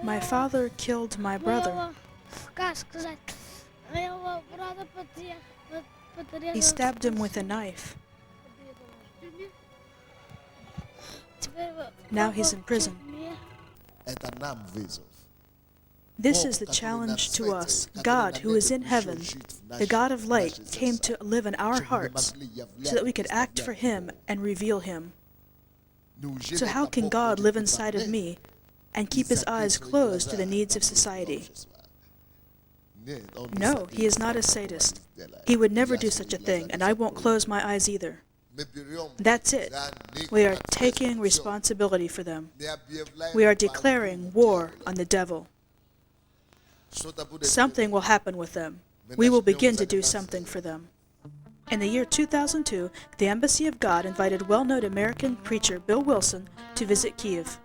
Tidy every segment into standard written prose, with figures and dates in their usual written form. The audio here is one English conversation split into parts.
My father killed my brother. He stabbed him with a knife. Now he's in prison. This is the challenge to us. God, who is in heaven, the God of light, came to live in our hearts so that we could act for Him and reveal Him. So how can God live inside of me and keep His eyes closed to the needs of society? No, He is not a sadist. He would never do such a thing, and I won't close my eyes either. That's it. We are taking responsibility for them. We are declaring war on the devil. Something will happen with them. We will begin to do something for them. In the year 2002, the Embassy of God invited well-known American preacher Bill Wilson to visit Kiev.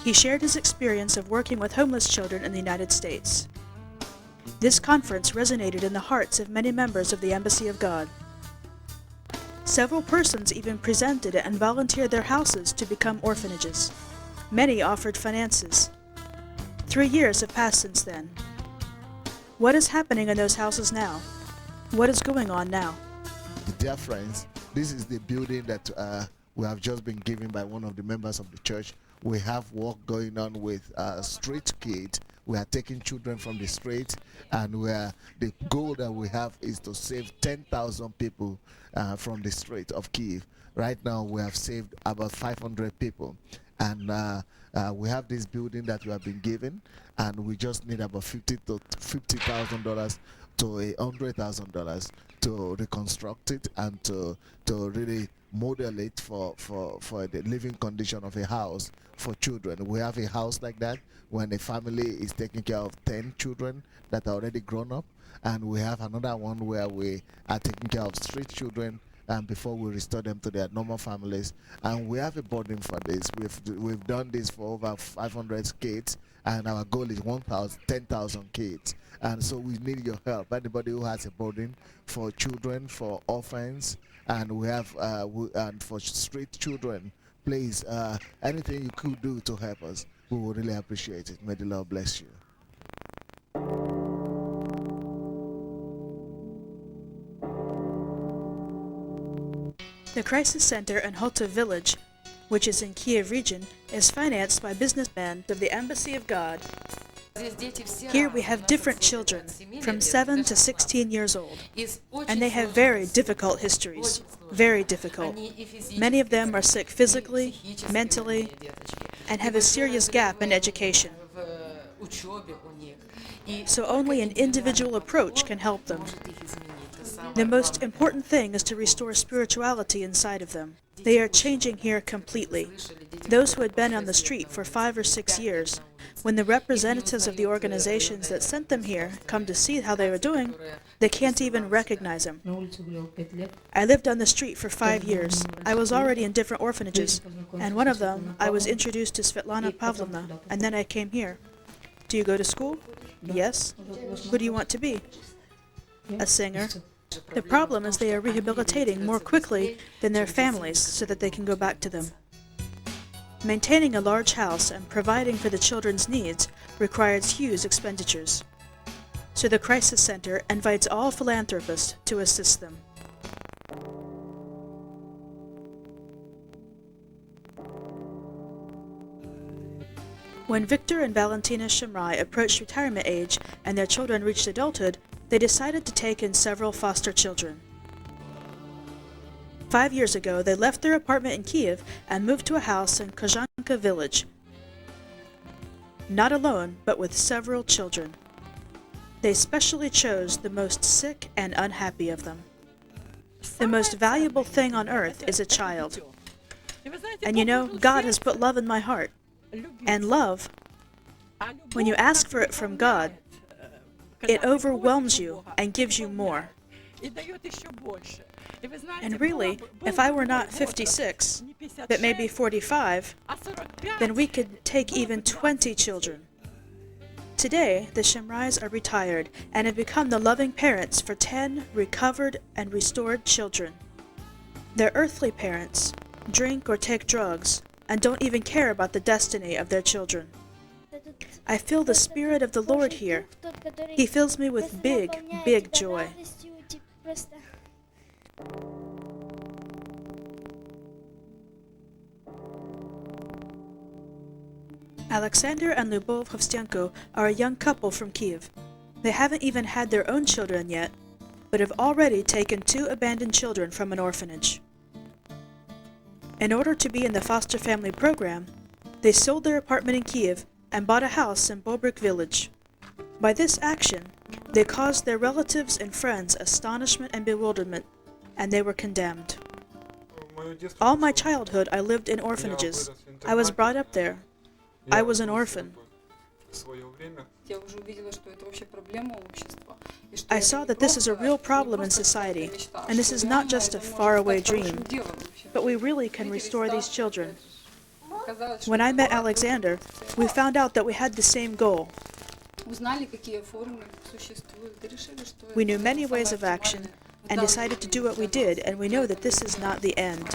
He shared his experience of working with homeless children in the United States. This conference resonated in the hearts of many members of the Embassy of God. Several persons even presented and volunteered their houses to become orphanages. Many offered finances. 3 years have passed since then. What is happening in those houses now? What is going on now? Dear friends, this is the building that we have just been given by one of the members of the church. We have work going on with street kids. We are taking children from the street, and the goal that we have is to save 10,000 people from the street of Kiev. Right now, we have saved about 500 people, and we have this building that we have been given, and we just need about $50,000 to $100,000 to reconstruct it and to really model it for the living condition of a house for children. We have a house like that when a family is taking care of 10 children that are already grown up, and we have another one where we are taking care of street children and before we restore them to their normal families. And we have a burden for this. We've done this for over 500 kids, and our goal is 10,000 kids. And so we need your help. Anybody who has a burden for children, for orphans, and we have and for street children, please, anything you could do to help us, we would really appreciate it. May the Lord bless you. The Crisis Center in Hota village, which is in Kiev region, is financed by businessmen of the Embassy of God. Here we have different children, from 7 to 16 years old, and they have very difficult histories, very difficult. Many of them are sick physically, mentally, and have a serious gap in education. So only an individual approach can help them. The most important thing is to restore spirituality inside of them. They are changing here completely. Those who had been on the street for 5 or 6 years, when the representatives of the organizations that sent them here come to see how they were doing, they can't even recognize them. I lived on the street for 5 years. I was already in different orphanages, and one of them I was introduced to Svetlana Pavlovna, and then I came here. Do you go to school? Yes. Who do you want to be? A singer. The problem is they are rehabilitating more quickly than their families so that they can go back to them. Maintaining a large house and providing for the children's needs requires huge expenditures. So the Crisis Center invites all philanthropists to assist them. When Victor and Valentina Shemrai approached retirement age and their children reached adulthood, they decided to take in several foster children. 5 years ago, they left their apartment in Kiev and moved to a house in Kozhanka village. Not alone, but with several children. They specially chose the most sick and unhappy of them. The most valuable thing on earth is a child. And you know, God has put love in my heart. And love, when you ask for it from God, it overwhelms you and gives you more. And really, if I were not 56, but maybe 45, then we could take even 20 children. Today, the Shemrais are retired and have become the loving parents for 10 recovered and restored children. Their earthly parents, drink, or take drugs, and don't even care about the destiny of their children. I feel the Spirit of the Lord here. He fills me with big, big joy. Alexander and Lyubov Hovstenko are a young couple from Kiev. They haven't even had their own children yet, but have already taken 2 abandoned children from an orphanage. In order to be in the foster family program, they sold their apartment in Kiev and bought a house in Bobrik village. By this action, they caused their relatives and friends astonishment and bewilderment, and they were condemned. All my childhood I lived in orphanages. I was brought up there. I was an orphan. I saw that this is a real problem in society, and this is not just a faraway dream, but we really can restore these children. When I met Alexander, we found out that we had the same goal. We knew many ways of action and decided to do what we did, and we know that this is not the end.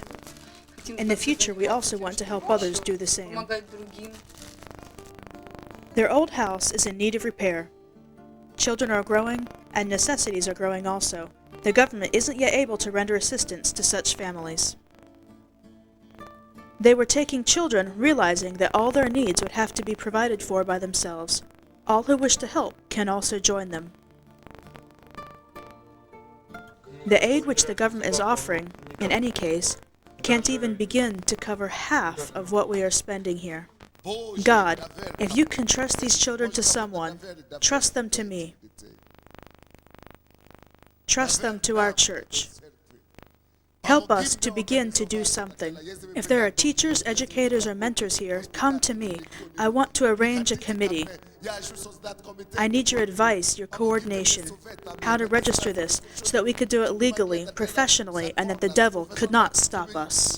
In the future, we also want to help others do the same. Their old house is in need of repair. Children are growing, and necessities are growing also. The government isn't yet able to render assistance to such families. They were taking children, realizing that all their needs would have to be provided for by themselves. All who wish to help can also join them. The aid which the government is offering, in any case, can't even begin to cover half of what we are spending here. God, if you can trust these children to someone, trust them to me. Trust them to our church. Help us to begin to do something. If there are teachers, educators, or mentors here, come to me. I want to arrange a committee. I need your advice, your coordination, how to register this so that we could do it legally, professionally, and that the devil could not stop us.